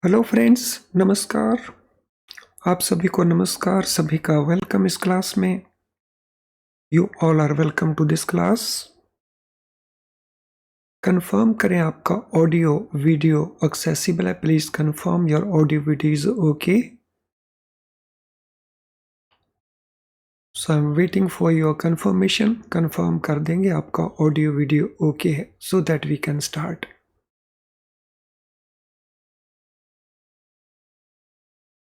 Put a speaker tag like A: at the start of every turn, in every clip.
A: Hello friends, नमस्कार। आप सभी को नमस्कार, सभी का वेलकम इस क्लास में। You all are welcome to this class. Confirm करें आपका ऑडियो वीडियो एक्सेसिबल है। Please confirm your audio video is okay. So I am waiting for your confirmation. Confirm कर देंगे आपका ऑडियो वीडियो ओके है, so that we can start.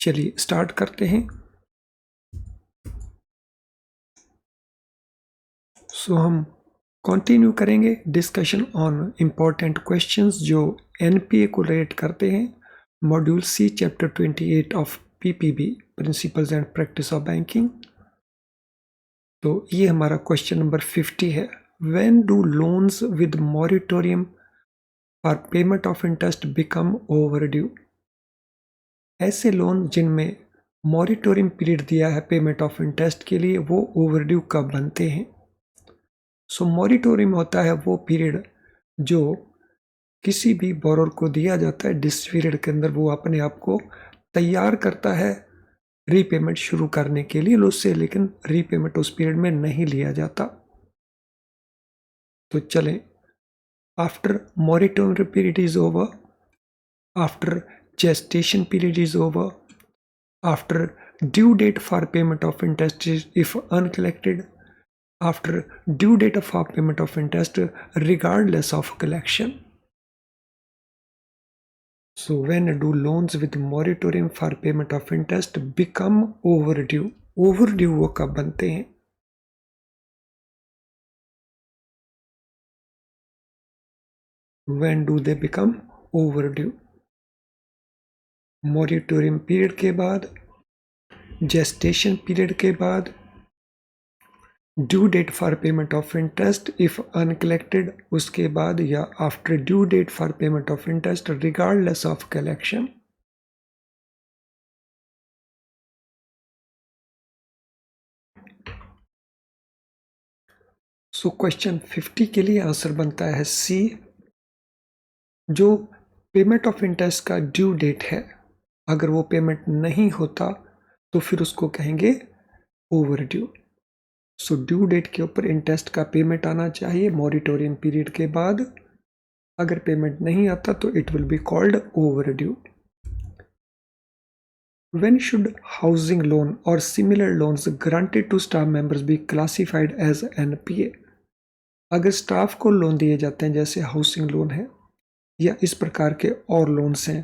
A: चलिए start करते हैं। सो हम कंटिन्यू करेंगे डिस्कशन ऑन इम्पोर्टेंट क्वेश्चंस जो एनपीए को रिलेट करते हैं। Module C chapter 28 of PPB principles and practice of banking. तो ये हमारा क्वेश्चन नंबर 50 है। When do loans with moratorium for payment of interest become overdue. ऐसे लोन जिनमें मॉरिटोरियम पीरियड दिया है पेमेंट ऑफ इंटरेस्ट के लिए, वो ओवरड्यू कब बनते हैं। सो मॉरिटोरियम होता है वो पीरियड जो किसी भी बोरोर को दिया जाता है, जिस पीरियड के अंदर वो अपने आप को तैयार करता है रीपेमेंट शुरू करने के लिए उससे, लेकिन रीपेमेंट उस पीरियड में नहीं लिया जाता। तो चलें, after moratorium period is over, after gestation period is over, after due date for payment of interest is if uncollected, after due date of payment of interest regardless of collection. So when do loans with moratorium for payment of interest become overdue? Overdue वो कब बनते हैं? When do they become overdue? Moratorium period के बाद, gestation period के बाद, due date for payment of interest if uncollected उसके बाद, या after due date for payment of interest regardless of collection. So question 50 के लिए आंसर बनता है सी। जो पेमेंट ऑफ इंटरेस्ट का ड्यू डेट है, अगर वो पेमेंट नहीं होता तो फिर उसको कहेंगे ओवरड्यू। सो ड्यू डेट के ऊपर इंटरेस्ट का पेमेंट आना चाहिए मॉरिटोरियम पीरियड के बाद। अगर पेमेंट नहीं आता तो it will be called overdue. When should housing loan or similar loans granted to staff members be classified as NPA? अगर स्टाफ को लोन दिए जाते हैं जैसे हाउसिंग लोन है या इस प्रकार के और लोन्स हैं,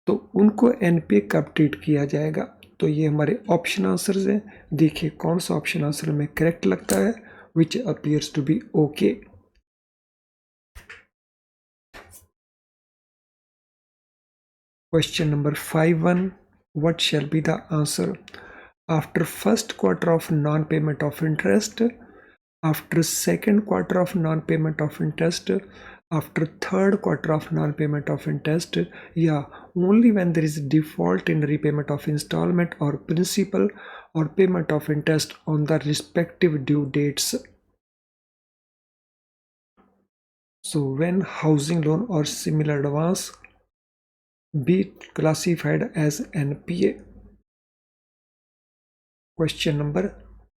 A: तो उनको एनपीए कब ट्रीट किया जाएगा। तो ये हमारे ऑप्शन आंसर्स हैं। देखिए कौन सा ऑप्शन आंसर में करेक्ट लगता है, which appears to be okay. Question number 51, what shall be the answer? After first quarter of non-payment of interest, after second quarter of non-payment of interest, after third quarter of non-payment of interest, या only when there is default in repayment of installment or principal or payment of interest on the respective due dates. So when housing loan or similar advance be classified as NPA. Question number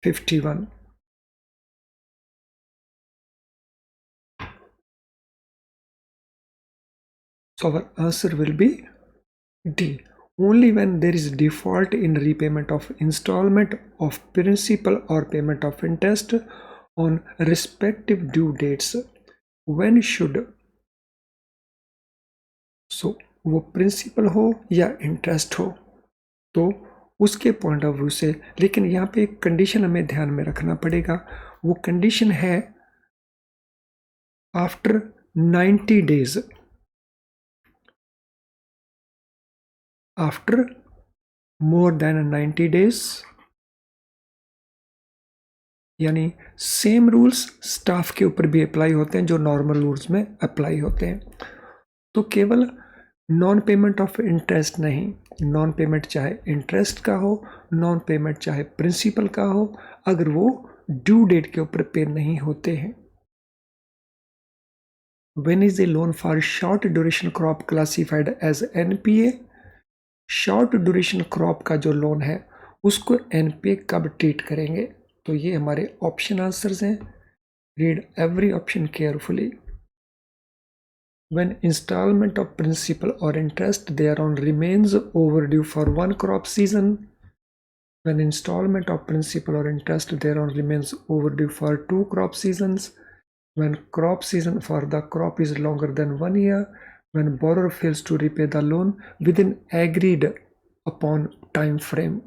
A: 51. So our answer will be D. Only when there is default in repayment of installment of principal or payment of interest on respective due dates. When should, so वो principal हो या interest हो, तो उसके point of view से, लेकिन यहाँ पे एक कंडीशन हमें ध्यान में रखना पड़ेगा। वो कंडीशन है आफ्टर 90 डेज, आफ्टर मोर देन 90 डेज, यानी सेम रूल्स स्टाफ के ऊपर भी अप्लाई होते हैं जो नॉर्मल रूल्स में अप्लाई होते हैं। तो केवल नॉन पेमेंट ऑफ इंटरेस्ट नहीं, नॉन पेमेंट चाहे इंटरेस्ट का हो, नॉन पेमेंट चाहे प्रिंसिपल का हो, अगर वो ड्यू डेट के ऊपर पे नहीं होते हैं। When is a loan for short duration crop classified as NPA? Short duration crop का जो लोन है उसको एनपीए कब ट्रीट करेंगे? तो ये हमारे ऑप्शन आंसर्स हैं. Read every option carefully. When installment of principal or interest thereon remains overdue for one crop season, when installment of principal or interest thereon remains overdue for two crop seasons, when crop season for the crop is longer than 1 year, when borrower fails to repay the loan within agreed upon time frame,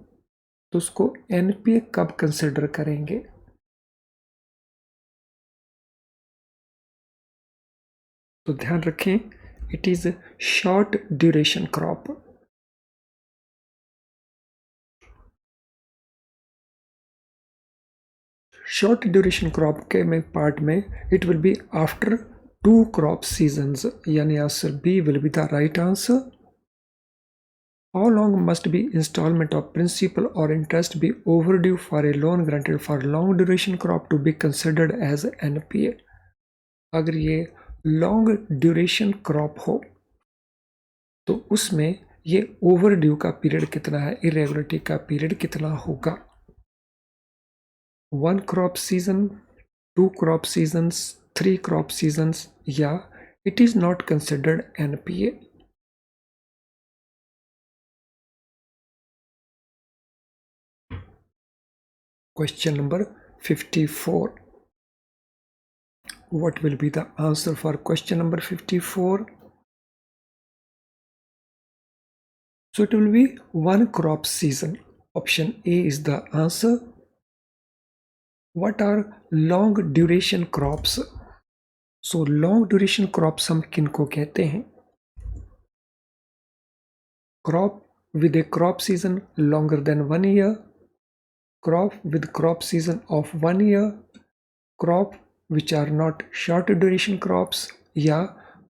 A: तो उसको NPA कब consider करेंगे? तो ध्यान रखें, it is short duration crop. Short duration crop के में part में it will be after 2 crop seasons, यानी answer B will be the right answer. How long must be installment of principal or interest be overdue for a loan granted for long duration crop to be considered as NPA? अगर ये long duration crop हो तो उसमें ये overdue का period कितना है, irregularity का पीरियड कितना होगा? 1 crop season, 2 crop seasons, 3 crop seasons, या it is not considered NPA. Question number 54. What will be the answer for question number 54? So it will be 1 crop season. Option A is the answer. What are long duration crops? So long duration crops हम किनको कहते हैं? Crop with a crop season longer than 1 year, crop with crop season of 1 year, crop which are not short duration crops, या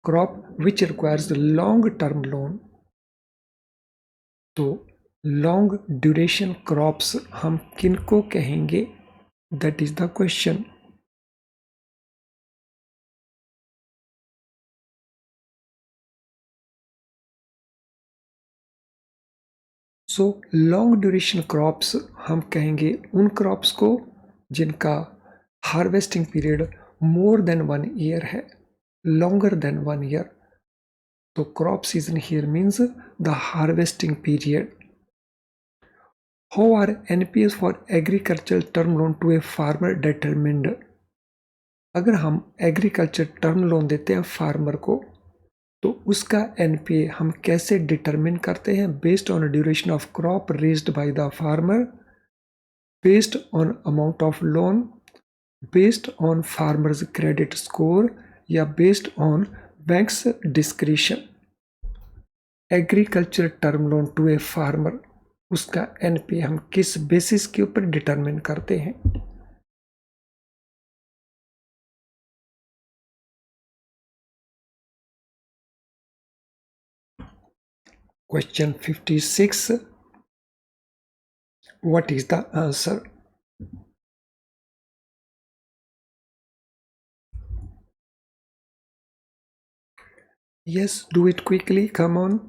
A: crop which requires long term loan. तो long duration crops हम किनको कहेंगे? That is the question. So long duration crops हम कहेंगे उन crops को जिनका harvesting period more than 1 year है, लॉन्गर देन 1 ईयर. तो crop season here means the harvesting period. How are NPS for agricultural term loan to a farmer determined? अगर हम agriculture term loan देते हैं फार्मर को तो उसका एनपीए हम कैसे डिटरमिन करते हैं? Based on duration of crop raised by the farmer, based on amount of loan, based on farmer's credit score, या based on bank's discretion. Agriculture term loan to a farmer, उसका NPA हम किस basis के ऊपर determine करते हैं? Question 56. What is the answer? Yes, do it quickly, come on.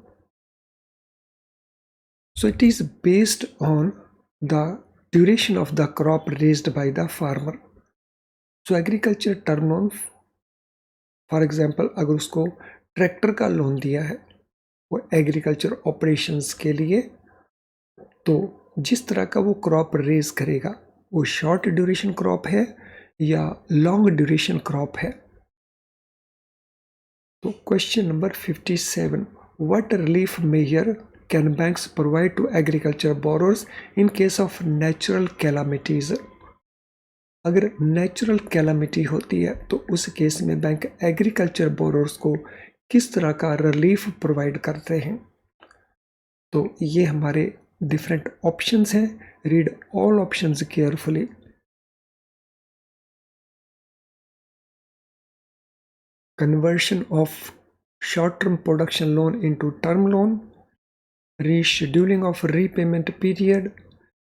A: So it is based on the duration of the crop raised by the farmer. So agriculture term loan, for example, अगर उसको tractor का loan दिया है वो agriculture operations के लिए, तो जिस तरह का वो क्रॉप रेज करेगा वो शॉर्ट ड्यूरेशन क्रॉप है या लॉन्ग ड्यूरेशन क्रॉप है. तो question number 57. What relief measure can banks provide to agriculture borrowers in case of natural calamities? अगर नेचुरल कैलामिटी होती है तो उस केस में बैंक एग्रीकल्चर बोरोर्स को किस तरह का रिलीफ प्रोवाइड करते हैं? तो ये हमारे डिफरेंट ऑप्शंस हैं. Read all options carefully. Conversion of short-term production loan into term loan, rescheduling of repayment period,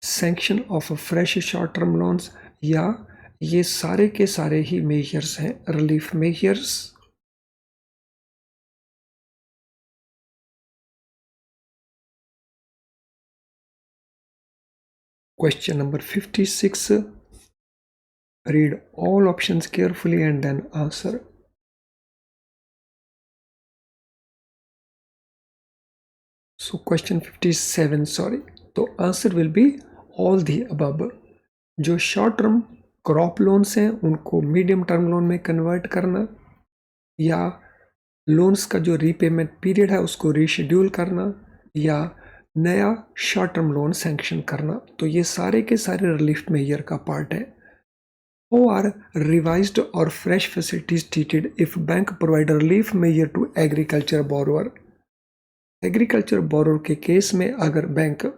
A: sanction of fresh short-term loans, या ये सारे के सारे ही मेजर्स हैं relief measures. Question number 56. Read all options carefully and then answer. So question 57, sorry. तो answer will be all the above. जो short term crop loans हैं उनको मीडियम टर्म लोन में कन्वर्ट करना, या लोन्स का जो रीपेमेंट पीरियड है उसको रीशेड्यूल करना, या नया शॉर्ट टर्म लोन सैंक्शन करना, तो ये सारे के सारे रिलीफ मेजर का पार्ट है. How are revised or fresh facilities treated if bank provide relief measure to agriculture borrower? Agriculture borrower के केस में अगर बैंक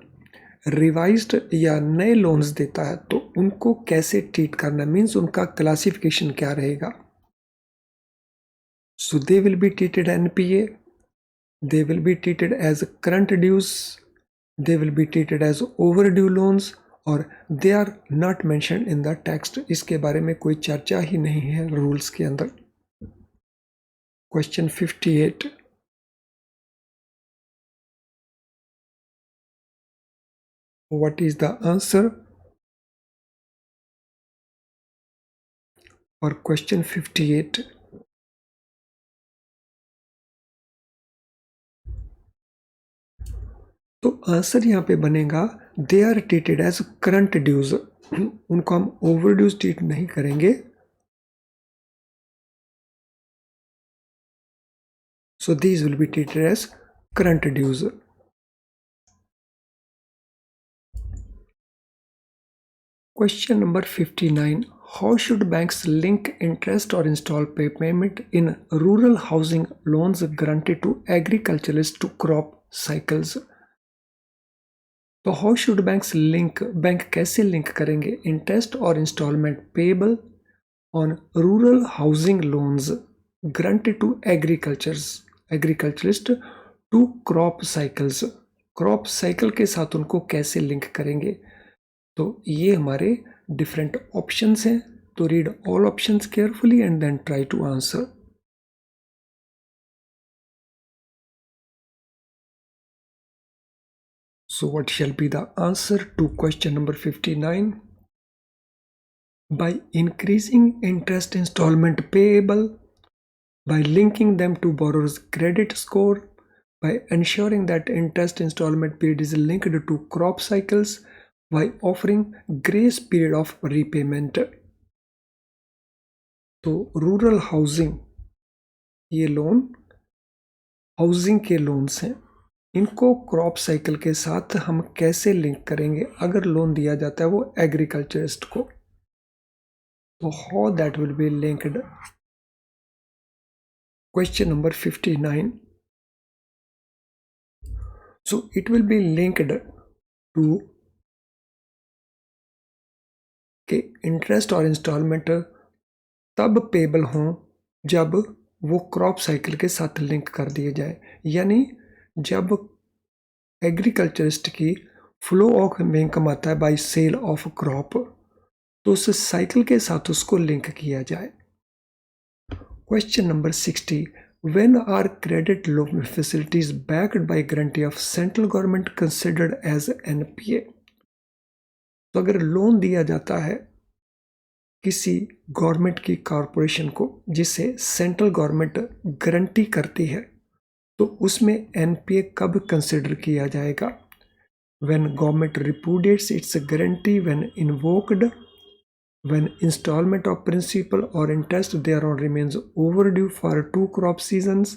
A: रिवाइज्ड या नए लोन्स देता है तो उनको कैसे ट्रीट करना, मीन्स उनका क्लासिफिकेशन क्या रहेगा. So they will be treated NPA, they will be treated as current dues, they will be treated as overdue loans, और they are not mentioned in the text. इसके बारे में कोई चर्चा ही नहीं है रूल्स के अंदर. Question 58. What is the answer for question 58? तो आंसर यहाँ पे बनेगा they are treated as current dues. उनको हम ओवर ड्यूज ट्रीट नहीं करेंगे. So these will be treated as current dues. Question number 59. How should banks link interest or install payment in rural housing loans granted to agriculturalists to crop cycles? तो how should banks link, bank कैसे link करेंगे interest और instalment payable on rural housing loans granted to agriculturist to crop cycles. Crop cycle के साथ उनको कैसे link करेंगे. तो ये हमारे डिफरेंट ऑप्शंस हैं. तो read all options carefully and then try to answer. So what shall be the answer to question number 59? By increasing interest installment payable, by linking them to borrower's credit score, by ensuring that interest installment period is linked to crop cycles, by offering grace period of repayment. तो rural housing, ये loan housing के loans हैं, इनको crop cycle के साथ हम कैसे link करेंगे अगर लोन दिया जाता है वो एग्रीकल्चरिस्ट को. तो how that will be linked. Question number 59. So it will be linked to कि इंटरेस्ट और इंस्टॉलमेंट तब पेबल हों जब वो क्रॉप साइकिल के साथ लिंक कर दिए जाए, यानी जब एग्रीकल्चरिस्ट की फ्लो ऑफ इनकम आता है बाय सेल ऑफ क्रॉप, तो उस साइकिल के साथ उसको लिंक किया जाए. Question number 60. When are credit loan facilities backed by guarantee of central government considered as NPA. तो अगर लोन दिया जाता है किसी गवर्नमेंट की कॉरपोरेशन को जिसे सेंट्रल गवर्नमेंट गारंटी करती है, तो उसमें एनपीए कब कंसिडर किया जाएगा. When government repudiates its guarantee, when invoked, when instalment of principal और interest thereon remains overdue for 2 crop seasons,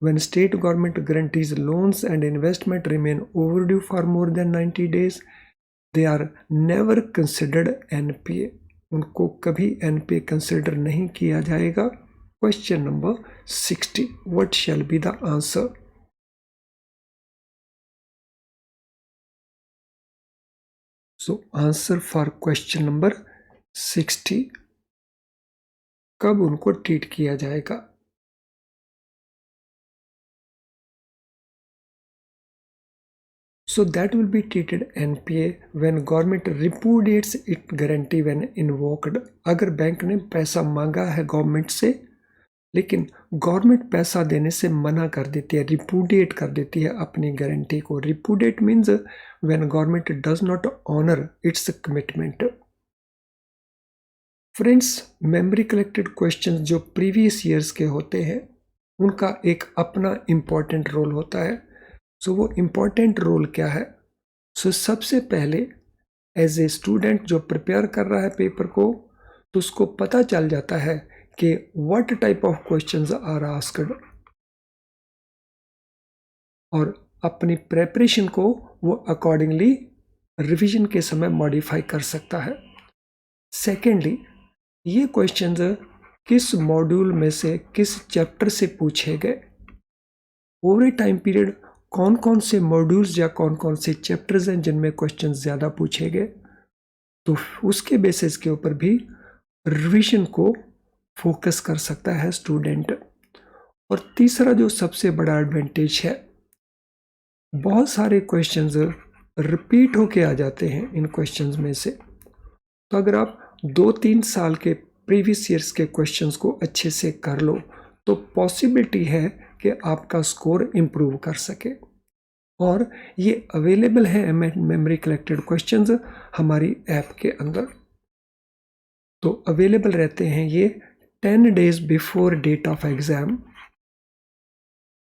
A: when state government guarantees loans and investment remain overdue for more than 90 days, they are never considered NPA. उनको कभी NPA consider नहीं किया जाएगा. Question number 60. What shall be the answer? So answer for question number 60. कब उनको treat किया जाएगा. So that will be treated NPA when government repudiates its guarantee when invoked. अगर बैंक ने पैसा मांगा है गवर्नमेंट से लेकिन गवर्नमेंट पैसा देने से मना कर देती है, रिपुडिएट कर देती है अपनी गारंटी को। Repudiate means when government does not honour its commitment. Friends, memory collected questions जो प्रीवियस ईयर्स के होते हैं उनका एक अपना इम्पॉर्टेंट रोल होता है। सो वो इम्पॉर्टेंट रोल क्या है? सो सबसे पहले एज ए स्टूडेंट जो प्रिपेयर कर रहा है पेपर को, तो उसको पता चल जाता है कि what type of questions are asked, और अपनी प्रेपरेशन को वो अकॉर्डिंगली रिवीजन के समय मॉडिफाई कर सकता है। सेकेंडली, ये क्वेश्चंस किस मॉड्यूल में से किस चैप्टर से पूछे गए, ओवर ए टाइम पीरियड कौन कौन से मॉड्यूल्स या कौन कौन से चैप्टर्स हैं जिनमें क्वेश्चंस ज़्यादा पूछे गए, तो उसके बेसिस के ऊपर भी रिवीजन को फोकस कर सकता है स्टूडेंट। और तीसरा जो सबसे बड़ा एडवांटेज है, बहुत सारे क्वेश्चंस रिपीट होके आ जाते हैं इन क्वेश्चंस में से। तो अगर आप 2-3 साल के प्रीवियस ईयर्स के क्वेश्चंस को अच्छे से कर लो तो पॉसिबिलिटी है कि आपका स्कोर इम्प्रूव कर सके। और ये अवेलेबल है मेमोरी कलेक्टेड क्वेश्चंस हमारी ऐप के अंदर। तो अवेलेबल रहते हैं ये 10 days before date of exam,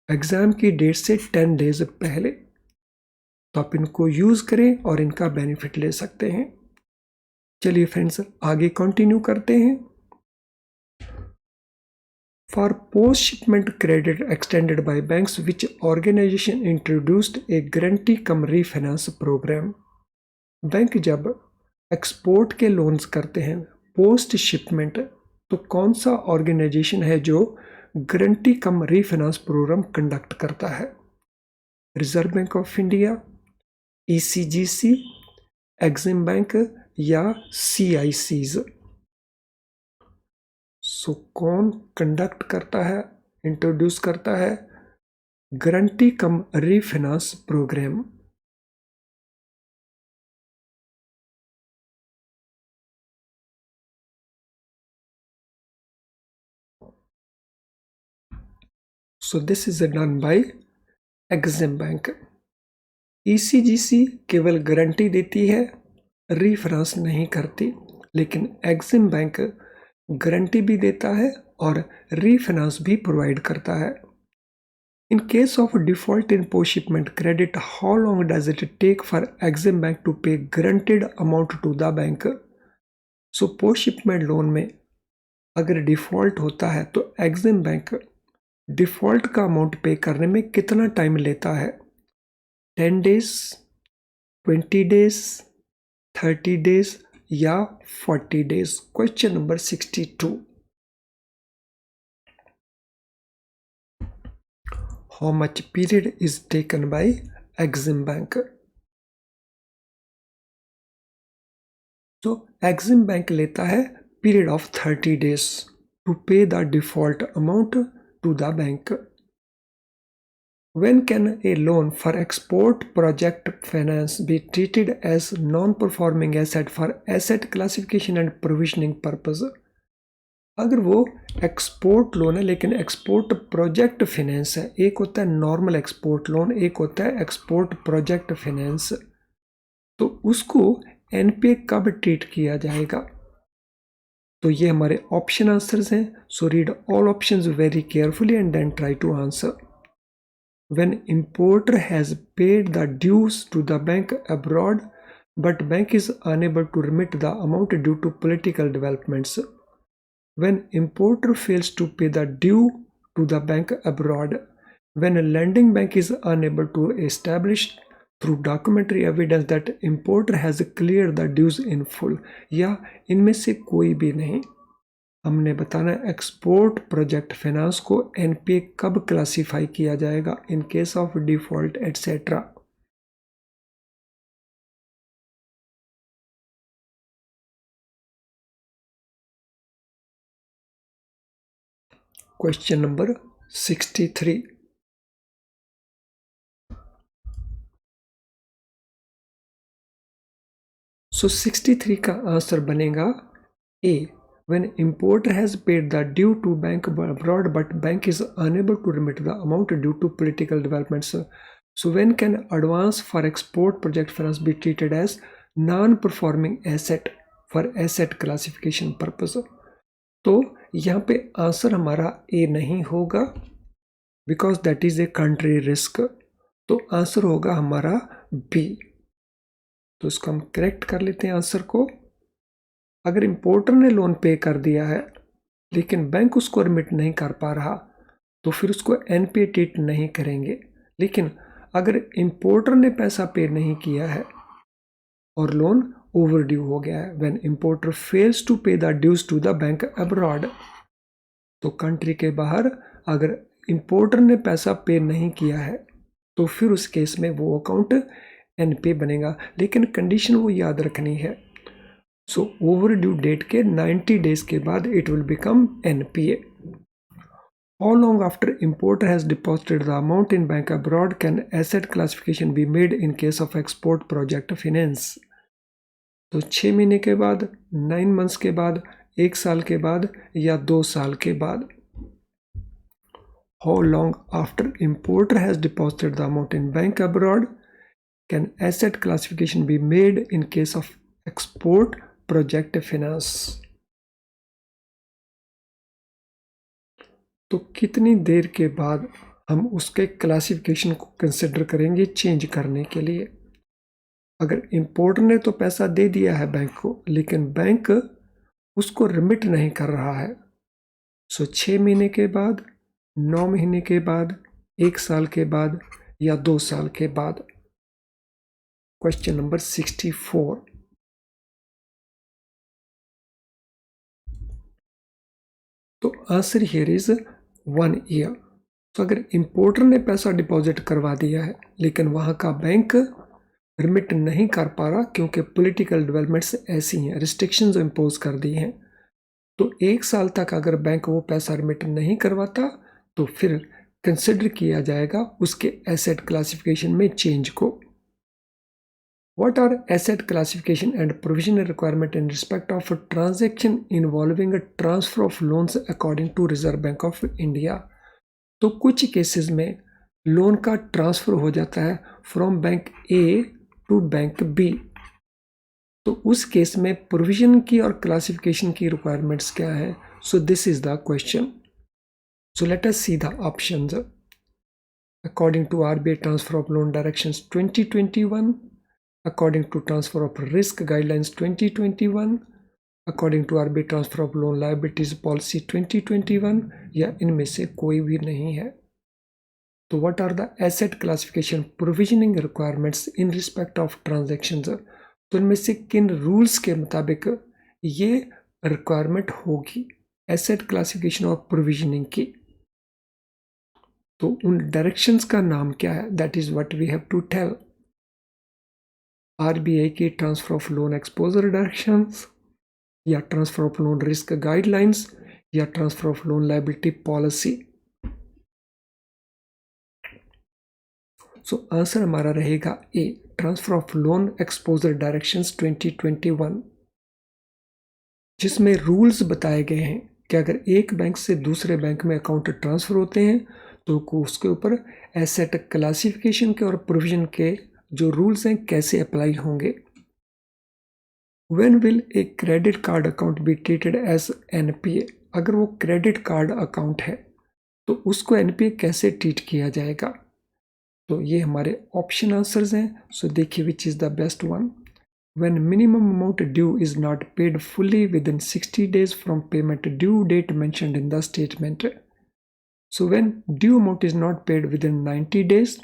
A: exam की डेट से 10 डेज पहले। तो आप इनको यूज़ करें और इनका बेनिफिट ले सकते हैं। चलिए फ्रेंड्स, आगे कंटिन्यू करते हैं। For post-shipment credit extended by banks, which organization introduced a guarantee cum refinance program? Bank जब एक्सपोर्ट के लोन्स करते हैं पोस्ट शिपमेंट, तो कौन सा ऑर्गेनाइजेशन है जो guarantee cum refinance programme conduct करता है? Reserve bank of India, ECGC, Exim bank या सीआईसीज? सो कौन कंडक्ट करता है, इंट्रोड्यूस करता है guarantee cum refinance programme? So this is done by Exim bank. ECGC केवल गारंटी देती है, रीफाइनेंस नहीं करती, लेकिन एक्सिम बैंक गारंटी भी देता है और रीफाइनेंस भी प्रोवाइड करता है। In case of default in post-shipment credit, how long does it take for Exim Bank to pay guaranteed amount to the bank? So post-shipment loan में अगर डिफ़ॉल्ट होता है तो एक्सिम बैंक डिफ़ॉल्ट का amount पे करने में कितना टाइम लेता है? 10 डेज, 20 डेज, 30 डेज या 40 days? Question number 62। How much period is taken by Exim Bank? तो एक्सिम बैंक लेता है period of 30 days to pay the default amount to the bank. When can a loan for export project finance be treated as non-performing asset for asset classification and provisioning purpose? अगर वो export loan है लेकिन export project finance है, एक होता है normal export loan, एक होता है एक्सपोर्ट प्रोजेक्ट फाइनेंस, तो उसको एनपीए कब ट्रीट किया जाएगा? तो ये हमारे ऑप्शन आंसर्स हैं। So read all options very carefully and then try to answer. When importer has paid the dues to the bank abroad, but bank is unable to remit the amount due to political developments. When importer fails to pay the due to the bank abroad, when a lending bank is unable to establish through documentary evidence that importer has cleared the dues in full, या इनमें से कोई भी नहीं। हमने बताना export project finance को NPA कब क्लासिफाई किया जाएगा, इन case of default etcetera. Question number 63। सो 63 का आंसर बनेगा ए, when importer has paid the due to bank abroad but bank is unable to remit the amount due to political developments. So when can advance for export project finance be treated as non-performing asset for asset classification purpose? तो यहाँ पे answer हमारा ए नहीं होगा because that is a country risk, तो answer होगा हमारा B. तो इसको हम करेक्ट कर लेते हैं आंसर को। अगर इंपोर्टर ने लोन पे कर दिया है लेकिन बैंक उसको रिमिट नहीं कर पा रहा तो फिर उसको एनपीए ट्रीट नहीं करेंगे। लेकिन अगर इंपोर्टर ने पैसा पे नहीं किया है और लोन ओवर ड्यू हो गया है, when importer fails to pay the dues to the bank abroad, तो कंट्री के बाहर अगर इंपोर्टर ने पैसा पे नहीं किया है तो फिर उस केस में वो अकाउंट एनपीए बनेगा। लेकिन कंडीशन वो याद रखनी है, सो ओवर ड्यू डेट के 90 डेज के बाद it will become NPA. How long after importer has deposited the amount in bank abroad can asset classification be made in case of export project finance? तो 6 महीने के बाद, 9 months के बाद, 1 साल के बाद या 2 साल के बाद। How long after importer has deposited the amount in bank abroad can asset classification be made in case of export project finance? तो कितनी देर के बाद हम उसके क्लासिफिकेशन को कंसिडर करेंगे चेंज करने के लिए? अगर इंपोर्टर ने तो पैसा दे दिया है बैंक को लेकिन बैंक उसको रिमिट नहीं कर रहा है, सो 6 महीने के बाद, 9 महीने के बाद, 1 साल के बाद या 2 साल के बाद। Question number 64। तो आंसर हियर इज 1 ईयर। तो अगर इंपोर्टर ने पैसा डिपॉजिट करवा दिया है लेकिन वहाँ का बैंक रिमिट नहीं कर पा रहा क्योंकि पॉलिटिकल डेवलपमेंट्स ऐसी हैं, रिस्ट्रिक्शंस इम्पोज कर दी हैं, तो 1 साल तक अगर बैंक वो पैसा रिमिट नहीं करवाता तो फिर कंसिडर किया जाएगा उसके एसेट क्लासिफिकेशन में चेंज को। What are asset classification and provision requirement in respect of a transaction involving a transfer of loans according to Reserve Bank of India? तो कुछ केसेस में लोन का ट्रांसफर हो जाता है from bank A to bank B, तो उस case में प्रोविजन की और क्लासिफिकेशन की रिक्वायरमेंट्स क्या है? So this is the question. So let us see the options. According to RBI transfer of loan directions 2021, according to transfer of risk guidelines 2021, according to RBI transfer of loan liabilities policy 2021, या इनमें से कोई भी नहीं है। तो what are the asset classification provisioning requirements in respect of transactions? तो इनमें से किन रूल्स के मुताबिक ये रिक्वायरमेंट होगी एसेट क्लासिफिकेशन और प्रोविजनिंग की? तो उन डायरेक्शंस का नाम क्या है? That is what we have to tell. RBI की transfer of loan exposure directions, या transfer of loan risk guidelines, या transfer of loan liability policy. So answer हमारा रहेगा A, transfer of loan exposure directions 2021, जिसमें rules बताए गए हैं कि अगर एक बैंक से दूसरे बैंक में अकाउंट ट्रांसफर होते हैं तो उसके ऊपर एसेट क्लासिफिकेशन के और प्रोविजन के जो रूल्स हैं कैसे अप्लाई होंगे। When will a credit card account be treated as NPA? अगर वो क्रेडिट कार्ड अकाउंट है तो उसको NPA कैसे ट्रीट किया जाएगा? तो ये हमारे ऑप्शन आंसर्स हैं। सो देखिए which is the best one. When minimum amount due is not paid fully within 60 days from payment due date mentioned in the statement. So when due amount is not paid within 90 days,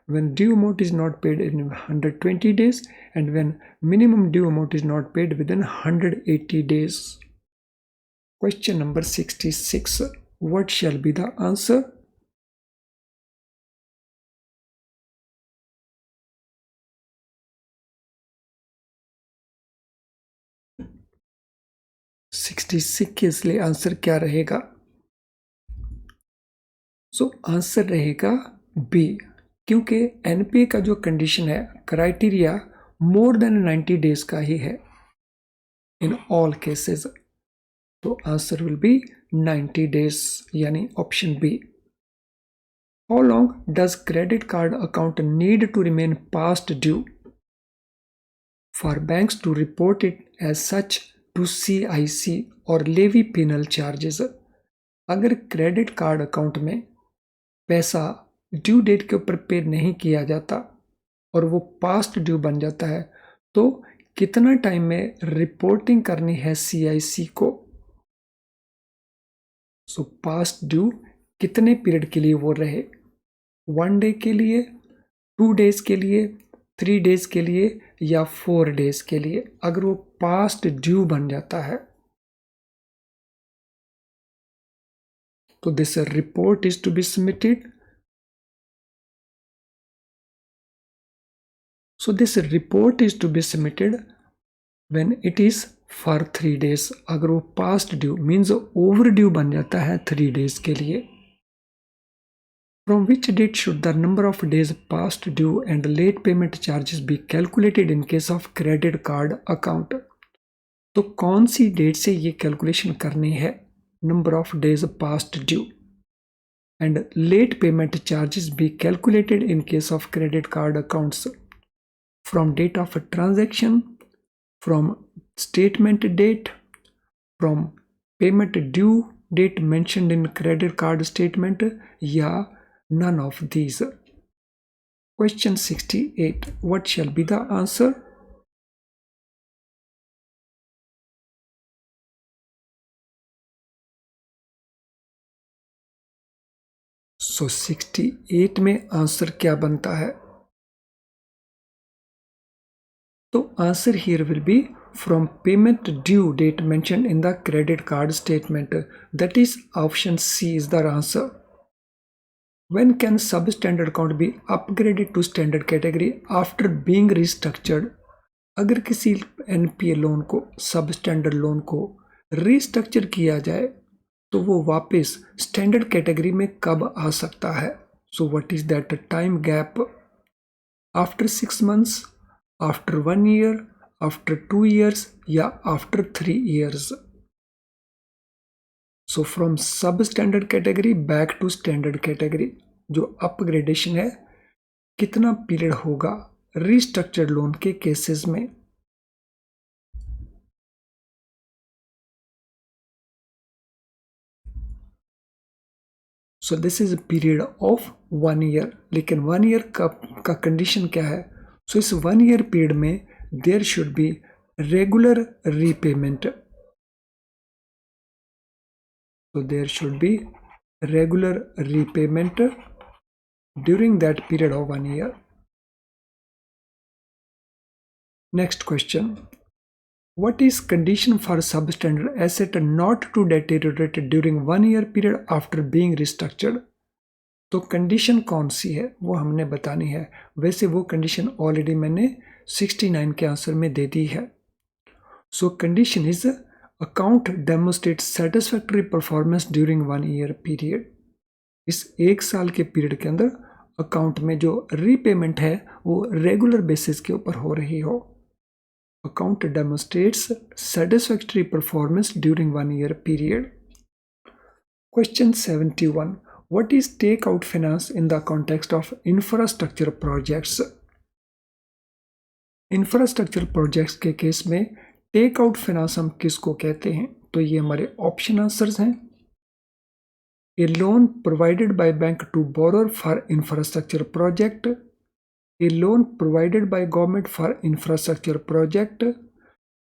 A: when due amount is not paid in 120 days, and when minimum due amount is not paid within 180 days. Question number 66. What shall be the answer? के लिए answer क्या रहेगा? So answer रहेगा B, क्योंकि NPA का जो condition है criteria मोर than 90 days का ही है इन ऑल केसेस। तो आंसर विल बी 90 days, यानी option B. How long does credit card account need to remain past due for banks to report it as such to CIC or levy penal charges? अगर credit card account में पैसा due date के ऊपर पे नहीं किया जाता और वो पास्ट ड्यू बन जाता है, तो कितना टाइम में रिपोर्टिंग करनी है CIC को? सो पास्ट ड्यू कितने पीरियड के लिए वो रहे? 1 डे के लिए, 2 डेज के लिए, 3 डेज के लिए या 4 डेज के लिए, अगर वो पास्ट ड्यू बन जाता है तो this report is to be submitted. So this report is to be submitted when it is for 3 days। अगर वो past due means overdue बन जाता है 3 days के लिए। From which date should the number of days past due and late payment charges be calculated in case of credit card account? तो कौन सी date से ये कैलकुलेशन करनी है? Number of days past due and late payment charges be calculated in case of credit card accounts from date of a transaction, from statement date, from payment due date mentioned in credit card statement, या none of these. Question 68. What shall be the answer? So 68 में answer क्या बनता है? तो answer here will be from payment due date mentioned in the credit card statement. That is option C is the answer. When can substandard account be upgraded to standard category after being restructured? अगर किसी NPA loan को, substandard loan को restructure किया जाए तो वो वापस standard category में कब आ सकता है? So what is that time gap? After 6 months, after 1 year, after 2 years या after 3 years? So from sub standard category back to standard category जो अपग्रेडेशन है, कितना पीरियड होगा रिस्ट्रक्चर्ड लोन के केसेस में? So this is period of 1 year। लेकिन 1 year का condition क्या है? सो इस 1 year पीरियड में there should be regular repayment. So there should be regular repayment during that period of 1 year. Next question. What is condition for substandard asset not to deteriorate during 1 year period after being restructured? तो condition कौन सी है वो हमने बतानी है। वैसे वो condition already मैंने 69 के आंसर में दे दी है। सो condition is account demonstrate satisfactory performance during 1 year period. इस 1 साल के पीरियड के अंदर अकाउंट में जो रीपेमेंट है वो रेगुलर बेसिस के ऊपर हो रही हो। Account demonstrates satisfactory performance during 1 year period. Question 71. What is take out finance in the context of infrastructure projects? Infrastructure projects के केस में टेक आउट फाइनेंस हम किसको कहते हैं? तो ये हमारे ऑप्शन आंसर्स हैं। A loan provided by bank to borrower for infrastructure project, a loan provided by government for infrastructure project,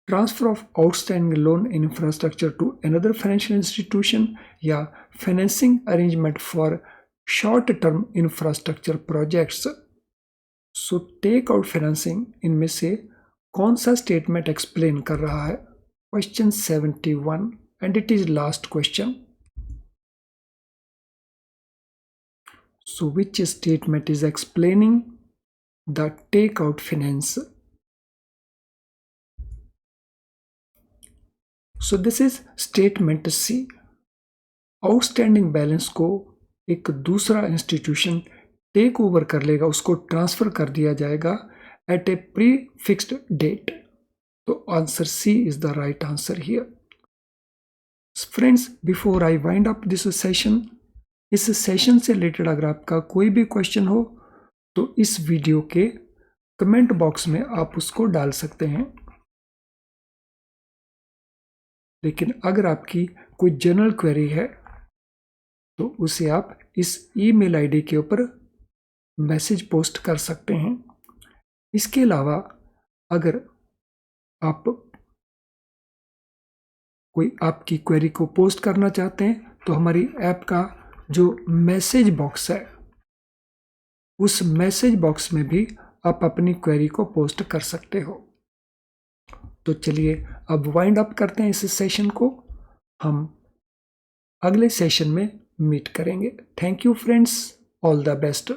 A: transfer of outstanding loan in infrastructure to another financial institution, या financing arrangement for short term infrastructure projects. So take out financing इनमें से कौन सा statement explain कर रहा है? Question 71 and it is last question. So which statement is explaining the take out finance? So this is statement C. Outstanding balance को एक दूसरा इंस्टीट्यूशन टेक ओवर कर लेगा, उसको ट्रांसफर कर दिया जाएगा at a pre fixed date. तो answer C is the right answer here. Friends, before I wind up this session, इस सेशन से रिलेटेड अगर आपका कोई भी क्वेश्चन हो तो इस वीडियो के कमेंट बॉक्स में आप उसको डाल सकते हैं। लेकिन अगर आपकी कोई जनरल क्वेरी है तो उसे आप इस ईमेल आईडी के ऊपर मैसेज पोस्ट कर सकते हैं। इसके अलावा अगर आप कोई आपकी क्वेरी को पोस्ट करना चाहते हैं तो हमारी ऐप का जो मैसेज बॉक्स है, उस मैसेज बॉक्स में भी आप अपनी क्वेरी को पोस्ट कर सकते हो। तो चलिए अब वाइंड अप करते हैं इस सेशन को। हम अगले सेशन में मीट करेंगे। Thank you friends, all the best.